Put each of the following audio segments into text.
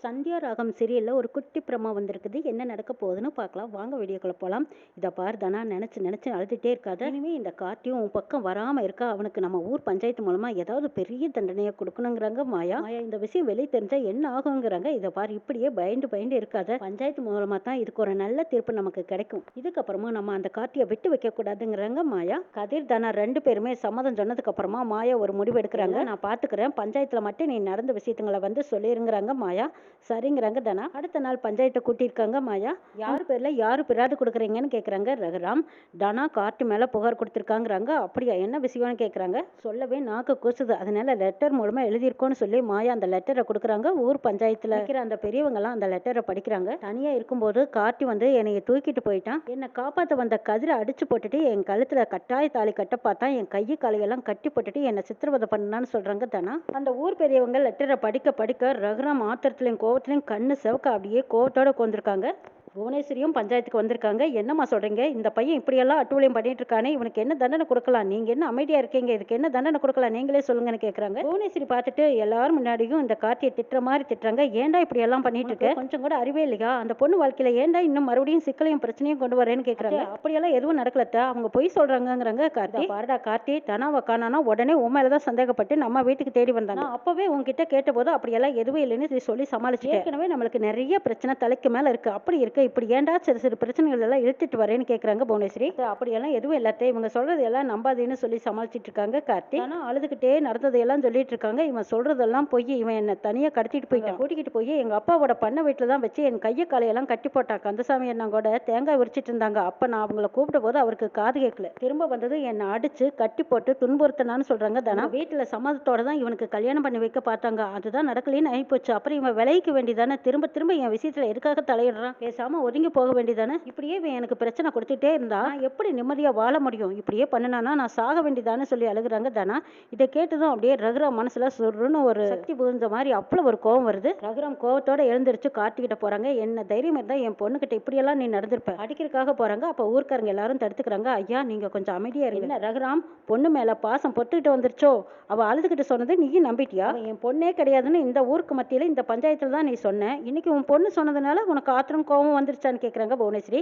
சந்தியா ராகம் சீரியல்ல ஒரு குட்டி பிரமா வந்திருக்குது. என்ன நடக்க போகுதுன்னு பார்க்கலாம். வாங்க வீடியோக்குள்ள போலாம். இத பாரு தனா, நினைச்சு அழுதுட்டே இருக்காத. இனிமே இந்த கார்த்தியும் உன் பக்கம் வராம இருக்கா. அவனுக்கு நம்ம ஊர் பஞ்சாயத்து மூலமா ஏதாவது பெரிய தண்டனையை கொடுக்கணுங்கிறாங்க மாயா. இந்த விஷயம் வெளியே தெரிஞ்சா என்ன ஆகுங்கிறாங்க. இத பாரு, இப்படியே பயந்து இருக்காத. பஞ்சாயத்து மூலமா தான் இதுக்கு ஒரு நல்ல தீர்ப்பு நமக்கு கிடைக்கும். இதுக்கப்புறமா நம்ம அந்த கார்த்தியை விட்டு வைக்க கூடாதுங்கிறாங்க மாயா. கதிர் தனா ரெண்டு பேருமே சம்மதம் சொன்னதுக்கு அப்புறமா மாயா ஒரு முடிவு எடுக்கிறாங்க. நான் பாத்துக்கிறேன், பஞ்சாயத்துல மட்டும் நீ நடந்த விஷயத்துங்களை வந்து சொல்லிருங்கிறாங்க மாயா. சரிங்கிறாங்க தனா. அடுத்த நாள் பஞ்சாயத்தை கூட்டியிருக்காங்க மாயா. யார் பேர்ல யாரு பிராது கொடுக்குறீங்கன்னு கேட்குறாங்க ரகுராம். தனா கார்த்தி மேல புகார் கொடுத்துருக்காங்கிறாங்க. அப்படியா, என்ன விஷயம்னு கேட்குறாங்க. சொல்லவே நாக்கு கூசுது. அதனால லெட்டர் மூலமா எழுதியிருக்கோன்னு சொல்லி மாயா அந்த லெட்டரை கொடுக்குறாங்க. ஊர் பஞ்சாயத்துல இருக்கிற அந்த பெரியவங்கலாம் அந்த லெட்டரை படிக்கிறாங்க. தனியா இருக்கும்போது கார்த்தி வந்து என்னைய தூக்கிட்டு போயிட்டான். என்னை காப்பாற்ற வந்த கதிரை அடிச்சு போட்டுட்டு என் கழுத்துல கட்டாய தாலி கட்ட பார்த்தா, என் கையை காலையெல்லாம் கட்டி போட்டுட்டு என்னை சித்திரவதை பண்ணான்னு சொல்றாங்க தனா. அந்த ஊர் பெரியவங்க லெட்டரை படிக்க ரகுராம் ஆத்திரத்திலையும் கோவத்திலையும் கண்ணு செவக்க அப்படியே கோவத்தோட உட்காந்துருக்காங்க. புவனேஸ்வரியும் பஞ்சாயத்துக்கு வந்திருக்காங்க. என்னம்மா சொல்றீங்க? இந்த பையன் இப்படியெல்லாம் அட்டூழியம் பண்ணிட்டு இருக்கானே, இவனுக்கு என்ன தண்டனை கொடுக்கலாம்? நீங்க என்ன அமைதியா இருக்கீங்க? இதுக்கு என்ன தண்டனை கொடுக்கலாம்? நீங்களே சொல்லுங்கன்னு கேட்கறாங்க. புவனேஸ்வரி பார்த்துட்டு எல்லாரும் முன்னாடியும் இந்த கார்த்தியை திட்டுற மாதிரி திட்டுறாங்க. ஏன்டா இப்படி எல்லாம் பண்ணிட்டு இருக்க? கொஞ்சம் கூட அறிவே இல்லையா? அந்த பொண்ணு வாழ்க்கையில ஏன்டா இன்னும் மறுபடியும் சிக்கலையும் பிரச்சனையும் கொண்டு வரேன்னு கேட்கறாங்க. அப்படியெல்லாம் எதுவும் நடக்கலத்த, அவங்க பொய் சொல்றாங்கிறாங்க. கார்த்தி பாருடா, கார்த்தி தனாவை காணானா உடனே உன் மேலதான் சந்தேகப்பட்டு நம்ம வீட்டுக்கு தேடி வந்தாங்க. அப்பவே உங்ககிட்ட கேட்டபோது அப்படியெல்லாம் எதுவும் இல்லைன்னு சொல்லி சமாளிச்சு, ஏற்கனவே நம்மளுக்கு நிறைய பிரச்சனை தலைக்கு மேல இருக்கு. அப்படி இருக்கு இப்படி ஏன்டா சிறு பிரச்சனைகள் எல்லாம் இழுத்துட்டு வரேன்னு கேக்குறாங்க புவனேஸ்வரி. அப்படியெல்லாம் எதுவும் எல்லாத்தையும் இவங்க சொல்றது எல்லாம் நம்பாதேன்னு சொல்லி சமாளிச்சிட்டு இருக்காங்க கார்த்தி. ஆனா அழுதுகிட்டே நடந்ததையெல்லாம் சொல்லிட்டு இருக்காங்க. இவன் சொல்றதெல்லாம் போய் இவன் என்ன தனியா கடத்திட்டு போயிட்டான். கூட்டிக்கிட்டு போய் எங்க அப்பாவோட பண்ண வீட்டுல தான் வச்சு என் கையை காலையெல்லாம் கட்டி போட்டா. கந்தசாமி என்ன கூட தேங்காய் உரிச்சிட்டு இருந்தாங்க. அப்ப நான் அவங்கள கூப்பிட்ட போது அவருக்கு காது கேட்கல. திரும்ப வந்தது என்னை அடிச்சு கட்டி போட்டு துன்புறுத்தினான்னு சொல்றாங்க தானா. வீட்டுல சம்மதத்தோட தான் இவனுக்கு கல்யாணம் பண்ணி வைக்க பார்த்தாங்க. அதுதான் நடக்கலன்னு ஆயிப்போச்சு. அப்புறம் இவன் விலைக்கு வேண்டியதானே திரும்ப என் விஷயத்துல எதுக்காக தலையிடுறான்? பேசாம ஒதுங்கி போக வேண்டியதானே. இப்படியே எனக்கு பிரச்சனை கொடுத்துட்டே இருந்தா எப்படி நிம்மதியா வாழ முடியும்? இப்படியே பண்ணனானா நான் சாக வேண்டியதானே சொல்லி அழுகுறாங்க தானா. இதை கேட்டதும் அப்படியே ரகுராம் மனசுல சுருன்னு ஒரு சக்தி புகுந்த மாதிரி அவ்வளவு ஒரு கோவம் வருது. ரகுராம் கோவத்தோட எழுந்திருச்சு கார்த்திகிட்ட போறாங்க. என்ன தைரியம் இருந்தா என் பொண்ணுகிட்ட இப்படியெல்லாம் நீ நடந்திருப்ப? அடிக்கிறதுக்காக போறாங்க. அப்ப ஊர்க்காரங்க எல்லாரும் தடுத்துக்கிறாங்க. ஐயா, நீங்க கொஞ்சம் அமைதியா இருங்க. ரகுராம் பொண்ணு மேல பாசம் பொத்துக்கிட்டு வந்துருச்சோ? அவ அழுதுகிட்டு சொன்னது நீயும் நம்பிட்டியா? என் பொண்ணே கிடையாதுன்னு இந்த ஊருக்கு மத்தியில இந்த பஞ்சாயத்துல தான் நீ சொன்ன. இன்னைக்கு உன் பொண்ணு சொன்னதுனால உனக்கு ஆத்திரம் கோவம் வந்துருச்சான்னு கேக்குறாங்க புவனேஸ்வரி.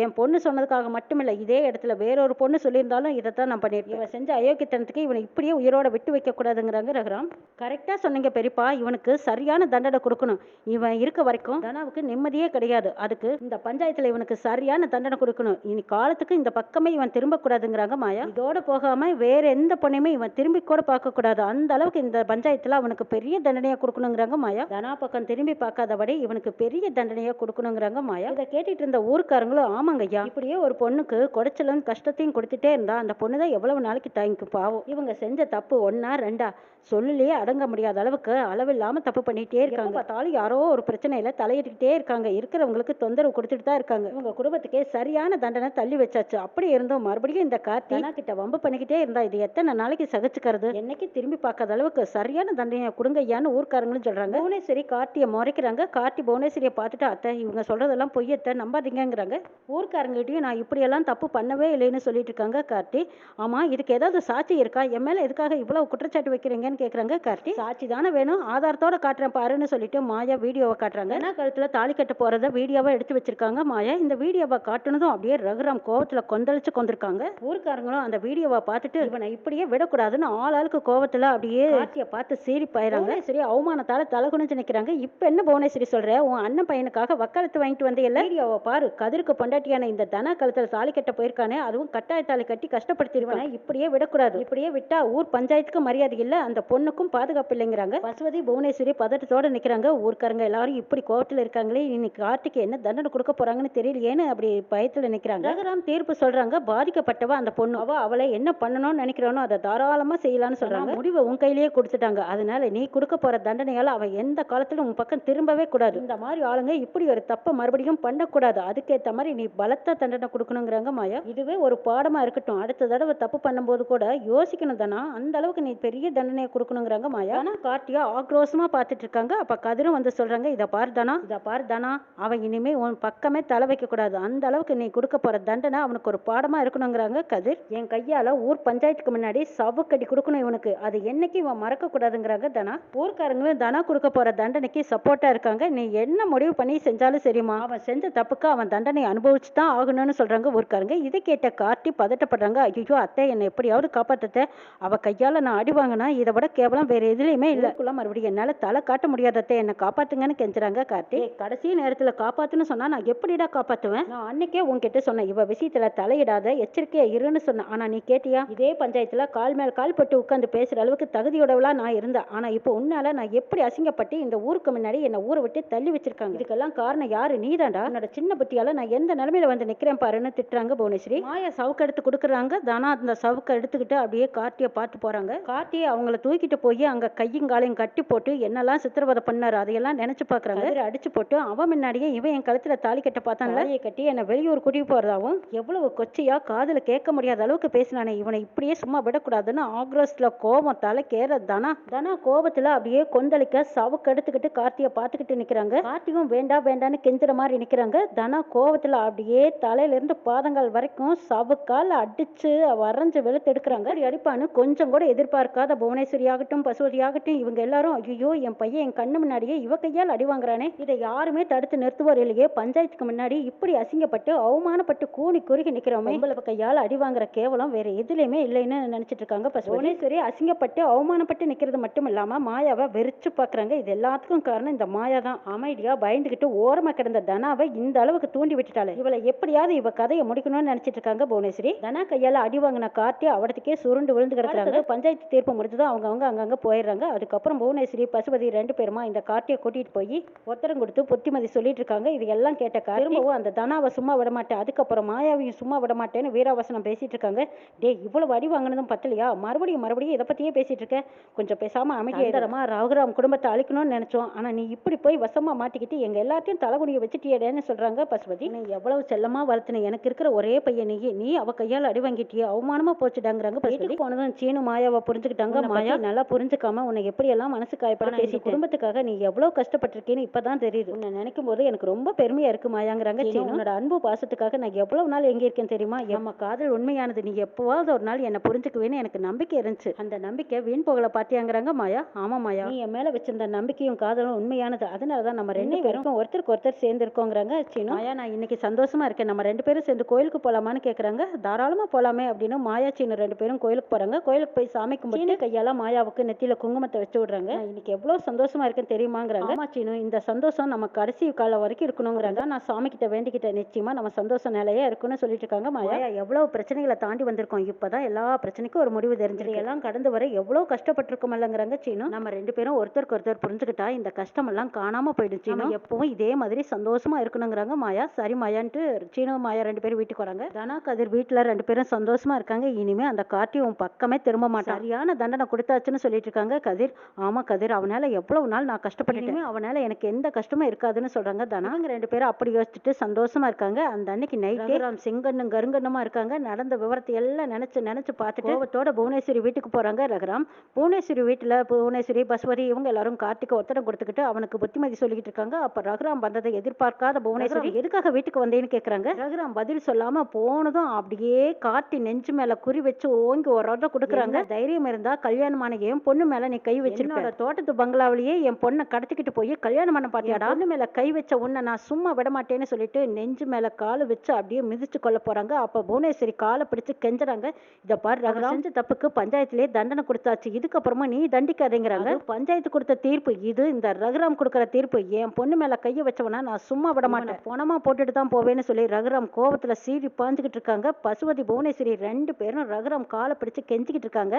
என் பொண்ணு சொன்னதுக்காக மட்டுமில்ல, இதே இடத்துல வேறொரு பொண்ணு சொல்லியிருந்தாலும் இதைத்தான் நான் பண்ணிருக்கேன். இவன் செஞ்ச அயோக்கியத்தனத்துக்கு இவனை இப்படியே உயிரோட விட்டு வைக்க கூடாதுங்கிறாங்க ரகுராம். கரெக்டா சொன்னீங்க பெரியப்பா, இவனுக்கு சரியான தண்டனை கொடுக்கணும். இவன் இருக்க வரைக்கும் தனாவுக்கு நிம்மதியே கிடையாது. அதுக்கு இந்த பஞ்சாயத்துல இவனுக்கு சரியான தண்டனை கொடுக்கணும். இனி காலத்துக்கு இந்த பக்கமே இவன் திரும்ப கூடாதுங்கிறாங்க மாயா. இதோட போகாம வேற எந்த பொண்ணையுமே இவன் திரும்பி கூட பார்க்க கூடாது. அந்த அளவுக்கு இந்த பஞ்சாயத்துல அவனுக்கு பெரிய தண்டனையா கொடுக்கணுங்கிறாங்க மாயா. தனா பக்கம் திரும்பி பார்க்காதபடி இவனுக்கு பெரிய தண்டனையா கொடுக்கணுங்கிறாங்க மாயா. இதை கேட்டுட்டு இருந்த ஊர்க்காரங்களும் ஆமாங்க ஐயா, இப்படியே ஒரு பொண்ணுக்கு குடைச்சலும் கஷ்டத்தையும் கொடுத்துட்டே இருந்தா அந்த பொண்ணுதான் எவ்வளவு நாளைக்கு தாங்கிக்கும் பாவம். இவங்க செஞ்ச தப்பு ஒன்னா ரெண்டா சொல்லிலேயே அடங்க முடியாத அளவுக்கு அளவில்லாம தப்பு பண்ணிட்டே இருக்காங்க. பார்த்தாலும் யாரோ ஒரு பிரச்சனையில தலையிட்டுக்கிட்டே இருக்காங்க. இருக்கிறவங்களுக்கு தொந்தரவு கொடுத்துட்டு தான் இருக்காங்க. இவங்க குடும்பத்துக்கே சரியான தண்டனை தள்ளி வச்சாச்சு. அப்படி இருந்தும் மறுபடியும் இந்த கார்த்தி கிட்ட வம்பு பண்ணிக்கிட்டே இருந்தா இது எத்தனை நாளைக்கு சகிச்சுக்கிறது? என்னைக்கு திரும்பி பார்க்காத அளவுக்கு சரியான தண்டனையை கொடுங்க ஐயான்னு ஊர்க்காரங்களும் சொல்றாங்க. புவனேஸ்வரி கார்த்தியை முறைக்கிறாங்க. கார்த்தி புவனேஸ்வரியை பார்த்துட்டு அத்தை, இவங்க சொல்றதெல்லாம் பொய்யத்தை நம்பாதீங்கிறாங்க. ஊர்க்காரங்கிட்டையும் நான் இப்படியெல்லாம் தப்பு பண்ணவே இல்லைன்னு சொல்லிட்டு இருக்காங்க கார்த்தி. ஆமா, இதுக்கு ஏதாவது சாட்சி இருக்கா? என் மேல எதுக்காக இவ்வளவு குற்றச்சாட்டு வைக்கிறீங்கன்னு கேக்குறாங்க கார்த்தி. சாட்சி தானே வேணும், ஆதாரத்தோட காட்டுறேன் பாருன்னு சொல்லிட்டு மாயா வீடியோவை காட்டுறாங்க. ஏன்னா கழுத்துல தாலி கட்ட போறத வீடியோவா எடுத்து வச்சிருக்காங்க மாயா. இந்த வீடியோவை காட்டுனதும் அப்படியே ரகுராம் கோவத்துல கொந்தளிச்சு கொண்டிருக்காங்க. ஊர்க்காரங்களும் அந்த வீடியோவை பார்த்துட்டு இவனை இப்படியே விடக்கூடாதுன்னு ஆளாளுக்கு கோவத்துல அப்படியே கார்த்தியை பார்த்து சீறி பாயிறாங்க. சரி, அவமானத்தால தலை குனிஞ்சு நிக்கிறாங்க. இப்ப என்ன புவனேஸ்வரி சொல்ற? உன் அண்ணன் பையனுக்காக வக்காலத்து வாங்கிட்டு வந்த இல்ல? வீடியோவை பாரு. கதிருக்கு பொண்டாட்டியான இந்த தனா கழுத்துல தாலி கட்ட போயிருக்கானே, அதுவும் கட்டாய தாலி கட்டி கஷ்டப்படுத்திடுவானே. இப்படியே விடக்கூடாது. இப்படியே விட்டா ஊர் பஞ்சாயத்துக்கு மரியாதை இல்ல, அந்த பொண்ணுக்கும் பாதுகாப்பு இல்லைங்கிறாங்க. பசுவதி புவனேஸ்வரி பதட்டத்தோட நிக்கிறாங்க. ஊர்க்காரங்க எல்லாரும் இப்படி கோவத்துல இருக்காங்களே, இன்னைக்கு கார்த்திக்கு என்ன தண்டனை கொடுக்க போறாங்கன்னு தெரியலையேன்னு அப்படி பயத்துல நிக்கிறாங்க. ரகுராம் தீர்ப்பு சொல்றாங்க. பாதிக்கப்பட்டவ அந்த பொண்ணு. அவளை என்ன பண்ணணும்னு நினைக்கிறானோ அதை தாராளமா செய்யலாம்னு சொல்றாங்க. முடிவை உன் கையிலேயே கொடுத்துட்டாங்க. அதனால நீ கொடுக்க போற தண்டனையால அவ எந்த காலத்திலும் உன் பக்கம் திரும்பவே கூடாது. இந்த மாதிரி ஆளுங்க இப்படி ஒரு தப்ப மறுபடியும் அப்படியும் பண்ணக்கூடாது. அதுக்கேத்த மாதிரி நீ பலத்த தண்டனை கொடுக்கணுங்கிறாங்க மாயா. இதுவே ஒரு பாடமா இருக்கட்டும். அடுத்த தடவை தப்பு பண்ணும்போது கூட யோசிக்கணும் தானா. அந்த அளவுக்கு நீ பெரிய தண்டனையை கொடுக்கணுங்கிறாங்க மாயா. ஆனா கார்த்தியா ஆக்ரோஷமா பார்த்துட்டு இருக்காங்க. அப்ப கதிரும் வந்து சொல்றாங்க, இதை பார் தானா, இதை பார் தானா, அவன் இனிமே உன் பக்கமே தலை வைக்க கூடாது. அந்த அளவுக்கு நீ கொடுக்க போற தண்டனை அவனுக்கு ஒரு பாடமா இருக்கணுங்கிறாங்க கதிர். என் கையால ஊர் பஞ்சாயத்துக்கு முன்னாடி சவுக்கடி கொடுக்கணும் இவனுக்கு. அது என்னைக்கு இவன் மறக்க கூடாதுங்கிறாங்க தனா. ஊர்க்காரங்களும் தனா கொடுக்க போற தண்டனைக்கு சப்போர்ட்டா இருக்காங்க. நீ என்ன முடிவு பண்ணி செஞ்சாலும் சரிமா, அவன் செஞ்ச தப்புக்கு அவன் தண்டனை அனுபவிச்சு தான் ஆகணும்னு சொல்றாங்க ஊர்க்காரங்க. இதை கேட்ட கார்த்தி பதட்டப்படுறாங்க. ஐயோ அத்தை, என்னை எப்படியாவது காப்பாத்தத்தை, அவ கையால நான் அடி வாங்கினா இதை விட கேவலம் வேற எதுலையுமே இல்ல. மறுபடியும் என்னால தலை காட்ட முடியாதத்தை, என்னை காப்பாத்துங்கன்னு கெஞ்சுறாங்க கார்த்தி. கடைசி நேரத்துல காப்பாத்துன்னு சொன்னா நான் எப்படிடா காப்பாத்துவேன்? நான் அன்னைக்கே உன்கிட்ட சொன்னேன், இவ விஷயத்துல தலையிடாத, எச்சரிக்கையா இருன்னு சொன்னேன். ஆனா நீ கேட்டியா? இதே பஞ்சாயத்துல கால் மேல் கால் பட்டு உட்காந்து பேசுற அளவுக்கு தகுதியோடவளா நான் இருந்தேன். ஆனா இப்போ உன்னால நான் எப்படி அசிங்கப்பட்டு இந்த ஊருக்கு முன்னாடி என்ன ஊரை விட்டு தள்ளி வச்சிருக்காங்க. இதுக்கெல்லாம் காரணம் யாரு? நீதாண்டா. உன்னோட சின்ன புத்தியால நான் எந்த நிலைமையில வந்து நிக்கிறேன் பாருன்னு திட்டுறாங்க புவனேஸ்வரி. மாயா சவுக்கு எடுத்து கொடுக்குறாங்க. தானா அந்த சவுக்க எடுத்துக்கிட்டு அப்படியே கார்த்தியை பார்த்து போறாங்க. கார்த்தியை அவங்கள தூக்கிட்டு போய் அங்க கையும் காலையும் கட்டி போட்டு என்னெல்லாம் சித்திரவதை பண்ணாரு அதையெல்லாம் நினைச்சு பாக்குறாங்க. அடிச்சு போட்டு அவன் முன்னாடியே இவன் என் கழுத்துல தாலி கட்ட பார்த்தான்ல, கட்டி என்ன வெளியூர் கூட்டிட்டு போறதாவும் எவ்வளவு கொச்சையா காதுல கேட்க முடியாத அளவுக்கு பேசினானே, இவனை இப்படியே சும்மா விடக்கூடாதுன்னு ஆக்ரோஸ்ல கோபத்தால கேர தானா. தானா கோபத்துல அப்படியே கொந்தளிக்க சவுக்கு எடுத்துக்கிட்டு கார்த்தியை பார்த்துக்கிட்டு நிக்கிறாங்க. கார்த்தியும் வேண்டா வேண்டான்னு கெஞ்சுற மாதிரி நிக்கிறாங்க. தானா கோபத்துல அப்படியே தலையில இருந்து பாதங்கள் வரைக்கும் சவுக்கால் அடிச்சு வரைஞ்சு வெளுத்து எடுக்கிறாங்க. அடிப்பான்னு கொஞ்சம் கூட எதிர்பார்க்காத புவனேஸ்வரி ஆகட்டும், பசுவதி ஆகட்டும், இவங்க எல்லாரும் ஐயோ என் பையன் என் கண்ணு முன்னாடியே இவ கையால் அடி வாங்குறானே, இதை யாருமே தடுத்து நிறுத்துவார் இல்லையே, பஞ்சாயத்துக்கு முன்னாடி இப்படி அசிங்கப்பட்டு அவமானப்பட்டு கூணி குறுகி நிக்கிறவங்க உங்களை கையால் அடி வாங்குற கேவலம் வேற எதுலையுமே இல்லைன்னு நினைச்சிட்டு இருக்காங்க. புவனேஸ்வரி அசிங்கப்பட்டு அவமானப்பட்டு நிக்கிறது மட்டும் இல்லாம மாயாவை வெறிச்சு பாக்குறாங்க. இது எல்லாத்துக்கும் காரணம் இந்த மாயா தான். அமைதியா பயந்துகிட்டு ஓரமா கிடந்த தனாவை இந்த அளவுக்கு தூண்டி விட்டுட்டாளே, இவளை எப்படியாவது இவ கதையை முடிக்கணும்னு நினைச்சிட்டு இருக்காங்க புவனேஸ்வரி. தனா கையால அடி வாங்கின கார்த்தி அவடத்துக்கே சுருண்டு விழுந்து கிடக்குறாங்க. பஞ்சாயத்து தீர்ப்பு முடிஞ்சதும் அவங்க அங்கங்க போயிடுறாங்க. அதுக்கப்புறம் புவனேஸ்வரி பசுபதி ரெண்டு பேருமா இந்த கார்த்தியை கூட்டிட்டு போய் ஒத்தரம் கொடுத்து புத்திமதி சொல்லிட்டு இருக்காங்க. இது எல்லாம் கேட்ட திரும்பவும் அந்த தனாவை சும்மா விட மாட்டேன், அதுக்கப்புறம் மாயாவையும் சும்மா விட மாட்டேன்னு வீராவசனம் பேசிட்டு இருக்காங்க. டே, இவ்வளவு அடி வாங்கினதும் பத்தலையா, மறுபடியும் இதை பத்தியே பேசிட்டு இருக்க, கொஞ்சம் பேசாம அமைதியா ரகுராம் குடும்பத்தை அழிக்கணும்னு நினைச்சோம், ஆனா நீ இப்படி போய் வசமா மாட்டிக்கிட்டு எங்க எல்லாத்தையும் தலைகுனிய வச்சுட்டியேன்னு சொல்றாங்க பசுபதி. நீ எவ்வளவு செல்லமா வளர்த்துன, எனக்கு இருக்கிற ஒரே பையன் நீ அவ கையால் அடி வாங்கிட்டிய, அவமானமா போச்சுடாங்கிறாங்க பசுபதி. போனதும் சீனு மாயாவை புரிஞ்சுக்கிட்டாங்க. மாயா நல்லா புரிஞ்சுக்காம உன்னை எப்படி எல்லாம் மனசு காயப்பட பேசி குடும்பத்துக்காக நீ எவ்வளவு கஷ்டப்பட்டிருக்கேன்னு இப்பதான் தெரியுது. உன்னை நினைக்கும் போது எனக்கு ரொம்ப பெருமையா இருக்கு மாயாங்கிறாங்க. உன்னோட அன்பு பாசத்துக்காக நான் எவ்வளவு நாள் எங்க இருக்கேன் தெரியுமா, நம்ம காதல் உண்மையானது, நீ எப்பவாவது ஒரு நாள் என்ன புரிஞ்சுக்குவேன்னு எனக்கு நம்பிக்கை இருந்துச்சு, அந்த நம்பிக்கை வீண் போகல பாத்தியாங்கிறாங்க மாயா. ஆமா மாயா, நீ என் மேல வச்சிருந்த நம்பிக்கையும் காதலும் உண்மையானது, அதனாலதான் நம்ம ரெண்டு பேரும் ஒருத்தருக்கு ஒருத்தர் சேர்ந்து இருக்கோங்கிறாங்க சீனு. மாயா, நான் இன்னைக்கு சந்தோஷமா இருக்கேன், நம்ம ரெண்டு பேரும் சேர்ந்து கோயிலுக்கு போலாமான்னு கேக்குறாங்க. தாராளமா போலாமே அப்படின்னு மாயா சீனு ரெண்டு பேரும் கோயிலுக்கு போறாங்க. கோயிலுக்கு போய் சாமி கும்பிட்டு கையால மாயாவுக்கு நெத்தியில குங்குமத்தை வச்சு விடுறாங்க. இன்னைக்கு எவ்வளவு சந்தோஷமா இருக்குன்னு தெரியுமாங்கிறாங்க. ஆமா சீனு, இந்த சந்தோஷம் நம்ம கடைசி காலம் வரைக்கும் இருக்கணுங்கிறாங்க. நான் சாமி கிட்ட வேண்டிக்கிட்ட நிச்சயமா நம்ம சந்தோஷம் நிலையா இருக்குன்னு சொல்லிட்டு இருக்காங்க. மாயா, எவ்வளவு பிரச்சனைகளை தாண்டி வந்திருக்கோம், இப்பதான் எல்லா பிரச்சனைக்கும் ஒரு முடிவு தெரிஞ்சிருக்கு, எல்லாம் கடந்து வர எவ்வளவு கஷ்டப்பட்டிருக்கோம்லங்கிறாங்க சீனு. நம்ம ரெண்டு பேரும் ஒருத்தருக்கு ஒருத்தர் புரிஞ்சுக்கிட்டா இந்த கஷ்டம் எல்லாம் காணாம போயிடும் சீனு, எப்பவும் இதே மாதிரி சந்தோஷமா இருக்கணுங்கிறாங்க மாயா. சரி மாயான்ட்டு சீனு மாயா ரெண்டு பேரும் வீட்டுக்கு வராங்க. தனா கதிர் வீட்டுல ரெண்டு பேரும் சந்தோஷமா இருக்காங்க. இனிமே அந்த கார்த்தி உன் பக்கமே திரும்ப மாட்டான், சரியான தண்டனை கொடுத்தாச்சுன்னு சொல்லிட்டு இருக்காங்க கதிர். ஆமா கதிர், அவனால எவ்வளவு நாள் நான் கஷ்டப்பட்டுமே அவனால எனக்கு எந்த கஷ்டமும் இருக்காதுன்னு சொல்றாங்க தனா. ரெண்டு பேரும் அப்படி யோசிச்சுட்டு சந்தோஷமா இருக்காங்க. அந்த அன்னைக்கு நைட்டே செங்கண்ணும் கருங்கண்ணுமா இருக்காங்க. நடந்த விவரத்தை எல்லாம் நினைச்சு பார்த்துட்டு கோவத்தோட புவனேஸ்வரி வீட்டுக்கு போறாங்க ரகுராம். புவனேஸ்வரி வீட்டுல புவனேஸ்வரி பசுபதி இவங்க எல்லாரும் கார்த்திக்கு ஒத்தடம் கொடுத்துக்கிட்டு அவனுக்கு புத்திமதி சொல்லிக்கிட்டு இருக்காங்க. அப்ப ரகுராம் வந்ததை எதிர்பார்க்காத புவனேஸ்வரி எதுக்காக வீட்டுக்கு வந்தேன்னு கேக்குறாங்க. ரகுராம் பதில் சொல்லாம போனதும் அப்படியே கார்த்தி நெஞ்சு மேல குறி வச்சு ஓங்கி ஒரு ரத கொடுக்குறாங்க. தைரியம் இருந்தா கல்யாணமான என் பொண்ணு மேல நீ கை வச்சிருக்க, தோட்டத்து பங்களாவிலேயே என் பொண்ணை கடத்திக்கிட்டு போய் கல்யாணம் பண்ண பாத்தியாடா, பொண்ணு மேல கை வச்ச உன்னை நான் சும்மா விட மாட்டேன்னு சொல்லிட்டு நெஞ்சு மேல காலு வச்சு அப்படியே மிதிச்சு கொள்ள போறாங்க. அப்ப புவனேஸ்வரி காலை பிடிச்சு கெஞ்சுறாங்க. இத பாரு ரகுராம், செஞ்ச தப்புக்கு பஞ்சாயத்திலே தண்டனை கொடுத்தாச்சு, இதுக்கப்புறமா நீ தண்டிக்காதேங்கிறாங்க. பஞ்சாயத்து கொடுத்த தீர்ப்பு இது, இந்த ரகுராம் கொடுக்கற தீர்ப்பு, என் பொண்ணு மேல கைய வச்சவனா நான் சும்மா விட மாட்டேன், பணமா போட்டுட்டு தான் போவேன்னு சொல்லி ரகுராம் கோபத்துல சீறி பாஞ்சுக்கிட்டு இருக்காங்க. பசுபதி புவனேஸ்வரி ரெண்டு பேரும் ரகுராம் காலை பிடிச்சு கெஞ்சிக்கிட்டு இருக்காங்க.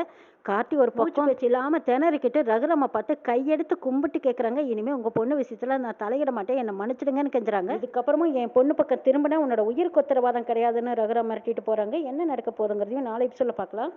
கார்த்தி ஒரு பக்கம் வச்சு இல்லாம திணறிக்கிட்டு ரகுராம பார்த்து கையெடுத்து கும்பிட்டு கேக்குறாங்க, இனிமே உங்க பொண்ணு விஷயத்துல நான் தலையிட மாட்டேன், என்ன மன்னிச்சிடுங்கன்னு கெஞ்சுறாங்க. இதுக்கப்புறமும் என் பொண்ணு பக்கம் திரும்பினா உன்னோட உயிருக்கு உத்தரவாதம் கிடையாதுன்னு ரகுராம் மிரட்டிட்டு போறாங்க. என்ன நடக்க போகுதுங்கிறதையும் நாளை சொல்ல பார்க்கலாம்.